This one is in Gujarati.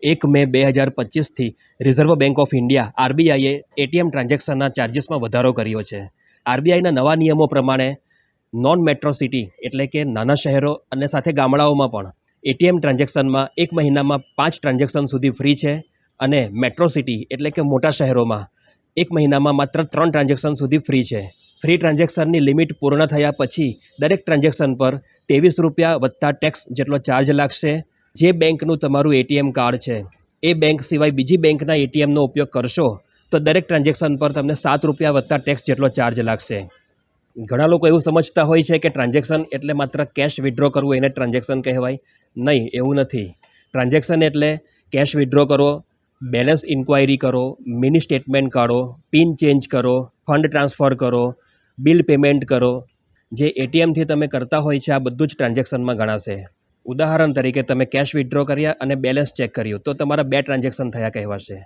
1 મે 2025થી રિઝર્વ બેંક ઓફ ઇન્ડિયા આરબીઆઈએ એટીએમ ટ્રાન્ઝેક્શનના ચાર્જિસમાં વધારો કર્યો છે. આરબીઆઈના નવા નિયમો પ્રમાણે નોન મેટ્રો સિટી એટલે કે નાના શહેરો અને સાથે ગામડાઓમાં પણ એટીએમ ટ્રાન્ઝેક્શનમાં 1 મહિનામાં 5 ટ્રાન્ઝેક્શન સુધી ફ્રી છે અને મેટ્રો સિટી એટલે કે મોટા શહેરોમાં 1 મહિનામાં માત્ર 3 ટ્રાન્ઝેક્શન સુધી ફ્રી છે. ફ્રી ટ્રાન્ઝેક્શનની લિમિટ પૂર્ણ થયા પછી દરેક ટ્રાન્ઝેક્શન પર ₹23 વત્તા ટેક્સ જેટલો ચાર્જ લાગશે. જે બેંકનું તમારું એટીએમ કાર્ડ છે એ બેંક સિવાય બીજી બેંકના એટીએમનો ઉપયોગ કરશો તો દરેક ટ્રાન્ઝેક્શન પર તમને ₹7 વત્તા ટેક્સ જેટલો ચાર્જ લાગશે. ઘણા લોકો એવું સમજતા હોય છે કે ટ્રાન્ઝેક્શન એટલે માત્ર કેશ વિથડ્રો કરવું એને ટ્રાન્ઝેક્શન કહેવાય. નહીં, એવું નથી. ટ્રાન્ઝેક્શન એટલે કેશ વિથડ્રો કરો, બેલેન્સ ઇન્ક્વાયરી કરો, મિની સ્ટેટમેન્ટ કાઢો, પિન ચેન્જ કરો, ફંડ ટ્રાન્સફર કરો, બિલ પેમેન્ટ કરો. જે એટીએમથી તમે કરતા હોય છે આ બધું જ ટ્રાન્ઝેક્શનમાં ગણાશે. ઉદાહરણ તરીકે તમે કેશ વિથડ્રો કર્યા અને બેલેન્સ ચેક કર્યું તો તમારા 2 ટ્રાન્ઝેક્શન થયા કહેવાશે.